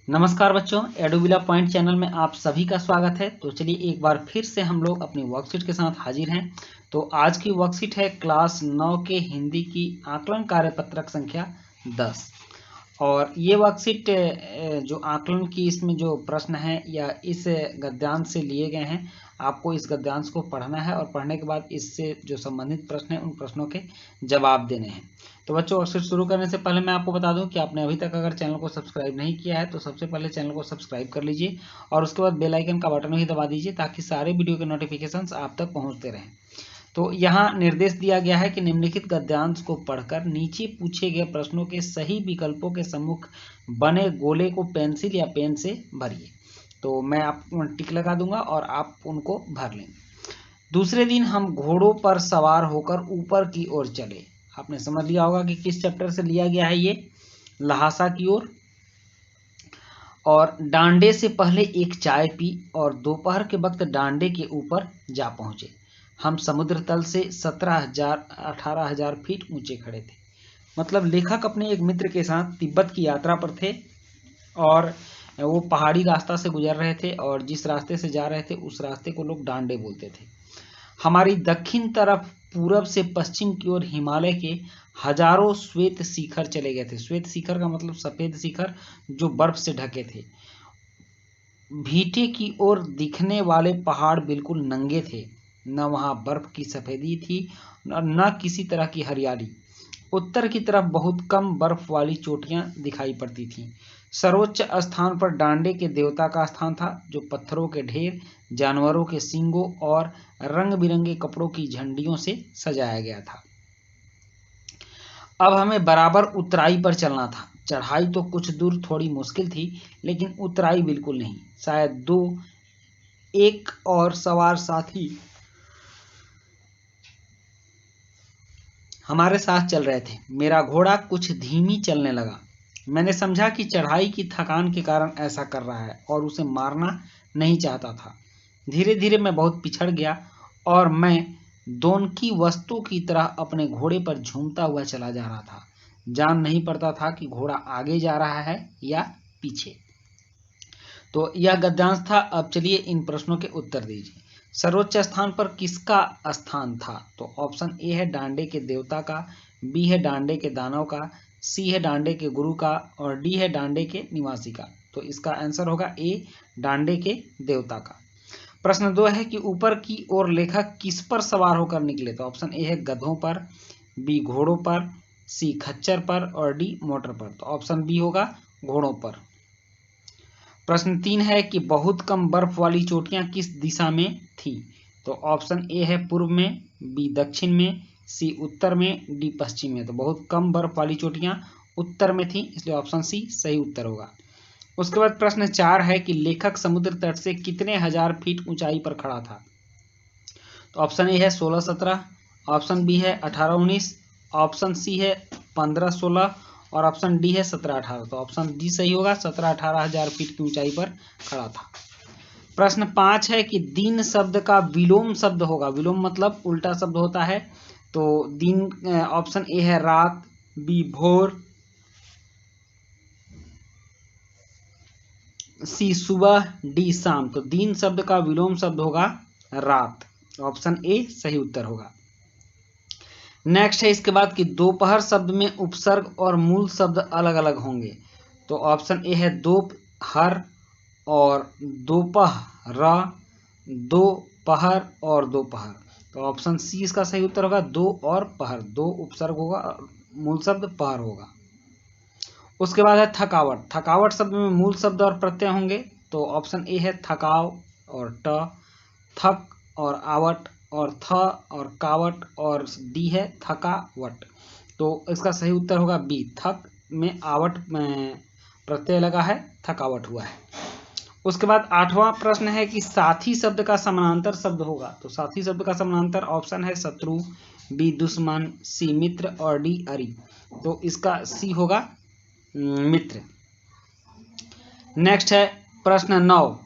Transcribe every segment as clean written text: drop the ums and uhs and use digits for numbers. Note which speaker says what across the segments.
Speaker 1: नमस्कार बच्चों, एडुविला point channel में आप सभी का स्वागत है। तो चलिए एक बार फिर से हम लोग अपनी वर्कशीट के साथ हाजिर हैं। तो आज की वर्कशीट है क्लास 9 के हिंदी की आकलन कार्यपत्रक संख्या 10। और ये वर्कशीट जो आकलन की इसमें जो प्रश्न है या इस गद्यांश से लिए गए हैं, आपको इस गद्यांश को पढ़ना है और पढ़ने के बाद इससे जो संबंधित प्रश्न हैं उन प्रश्नों के जवाब देने हैं। तो बच्चों, वर्कशीट शुरू करने से पहले मैं आपको बता दूं कि आपने अभी तक अगर चैनल को सब्सक्राइब नहीं किया है तो सबसे पहले चैनल को सब्सक्राइब कर लीजिए और उसके बाद बेल आइकन का बटन भी दबा दीजिए ताकि सारे वीडियो के नोटिफिकेशंस आप तक पहुंचते रहें। तो यहाँ निर्देश दिया गया है कि निम्नलिखित गद्यांश को पढ़कर नीचे पूछे गए प्रश्नों के सही विकल्पों के सम्मुख बने गोले को पेंसिल या पेन से भरिए। तो मैं आपको टिक लगा दूंगा और आप उनको भर लेंगे। दूसरे दिन हम घोड़ों पर सवार होकर ऊपर की ओर चले। आपने समझ लिया होगा कि किस चैप्टर से लिया गया है, ये लहासा की ओर। और डांडे से पहले एक चाय पी और दोपहर के वक्त डांडे के ऊपर जा पहुंचे। हम समुद्र तल से 18,000 फीट ऊंचे खड़े थे। मतलब लेखक अपने एक मित्र के साथ तिब्बत की यात्रा पर थे और वो पहाड़ी रास्ता से गुजर रहे थे और जिस रास्ते से जा रहे थे उस रास्ते को लोग डांडे बोलते थे। हमारी दक्षिण तरफ पूरब से पश्चिम की ओर हिमालय के हजारों श्वेत शिखर चले गए थे। श्वेत शिखर का मतलब सफेद शिखर जो बर्फ से ढके थे। भीटे की ओर दिखने वाले पहाड़ बिल्कुल नंगे थे, न वहां बर्फ की सफेदी थी न किसी तरह की हरियाली। उत्तर की तरफ बहुत कम बर्फ वाली चोटियां दिखाई पड़ती थीं। सर्वोच्च स्थान पर डांडे के देवता का स्थान था, जो पत्थरों के ढेर, जानवरों के सींगों और रंग बिरंगे कपड़ों की झंडियों से सजाया गया था। अब हमें बराबर उतराई पर चलना था। चढ़ाई तो कुछ दूर थोड़ी मुश्किल थी, लेकिन उतराई बिल्कुल नहीं। शायद एक और सवार साथी हमारे साथ चल रहे थे। मेरा घोड़ा कुछ धीमी चलने लगा। मैंने समझा कि चढ़ाई की थकान के कारण ऐसा कर रहा है और उसे मारना नहीं चाहता था। धीरे धीरे मैं बहुत पिछड़ गया और मैं दोनकी वस्तु की तरह अपने घोड़े पर झूमता हुआ चला जा रहा था। जान नहीं पड़ता था कि घोड़ा आगे जा रहा है या पीछे। तो यह गद्यांश था। अब चलिए इन प्रश्नों के उत्तर दीजिए। सर्वोच्च स्थान पर किसका स्थान था? तो ऑप्शन ए है डांडे के देवता का, बी है डांडे के दानव का, सी है डांडे के गुरु का और डी है डांडे के निवासी का। तो इसका आंसर होगा ए, डांडे के देवता का। प्रश्न 2 है कि ऊपर की ओर लेखक किस पर सवार होकर निकले? तो ऑप्शन ए है गधों पर, बी घोड़ों पर, सी खच्चर पर और डी मोटर पर। तो ऑप्शन बी होगा घोड़ों पर। प्रश्न 3 है कि बहुत कम बर्फ वाली चोटियां किस दिशा में थी? तो ऑप्शन ए है पूर्व में, बी दक्षिण में, सी उत्तर में, डी पश्चिम में। तो बहुत कम बर्फ वाली चोटियां उत्तर में थी, इसलिए ऑप्शन सी सही उत्तर होगा। उसके बाद प्रश्न 4 है कि लेखक समुद्र तट से कितने हजार फीट ऊंचाई पर खड़ा था? तो ऑप्शन ए है 16-17, ऑप्शन बी है 18-19, ऑप्शन सी है 15-16 और ऑप्शन डी है 17-18। तो ऑप्शन डी सही होगा, 17-18 हजार फीट की ऊंचाई पर खड़ा था। प्रश्न 5 है कि दिन शब्द का विलोम शब्द होगा। विलोम मतलब उल्टा शब्द होता है। तो दिन, ऑप्शन ए है रात, बी भोर, सी सुबह, डी शाम। तो दिन शब्द का विलोम शब्द होगा रात। ऑप्शन ए सही उत्तर होगा। नेक्स्ट है इसके बाद कि दोपहर शब्द में उपसर्ग और मूल शब्द अलग अलग होंगे। तो ऑप्शन ए है दोपहर और दोपहर, दोपहर और दोपहर। तो ऑप्शन सी इसका सही उत्तर होगा, दो और पहर। दो उपसर्ग होगा और मूल शब्द पहर होगा। उसके बाद है थकावट। थकावट शब्द में मूल शब्द और प्रत्यय होंगे। तो ऑप्शन ए है थकाव और ट, थक और आवट और थ और कावट और डी है थकावट। तो इसका सही उत्तर होगा बी, थक में आवट में प्रत्यय लगा है, थकावट हुआ है। उसके बाद 8वां प्रश्न है कि साथी शब्द का समानांतर शब्द होगा। तो साथी शब्द का समानांतर ऑप्शन है शत्रु, बी दुश्मन, सी मित्र और डी अरी। तो इसका सी होगा मित्र। नेक्स्ट है प्रश्न 9,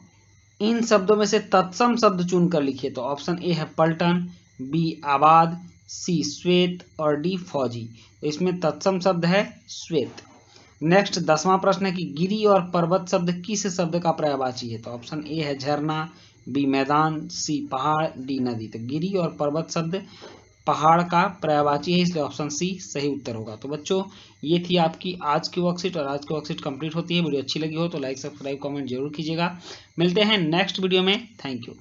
Speaker 1: इन शब्दों में से तत्सम शब्द चुनकर लिखिए। तो ऑप्शन ए है पलटन, बी आबाद, सी श्वेत और डी फौजी। तो इसमें तत्सम शब्द है श्वेत। नेक्स्ट 10वां प्रश्न है कि गिरी और पर्वत शब्द किस शब्द का पर्यायवाची है? तो ऑप्शन ए है झरना, बी मैदान, सी पहाड़, डी नदी। तो गिरी और पर्वत शब्द पहाड़ का पर्यायवाची है, इसलिए ऑप्शन सी सही उत्तर होगा। तो बच्चों ये थी आपकी आज की वर्कशीट, और आज की वर्कशीट कंप्लीट होती है। वीडियो अच्छी लगी हो तो लाइक, सब्सक्राइब, कमेंट जरूर कीजिएगा। मिलते हैं नेक्स्ट वीडियो में। Thank you.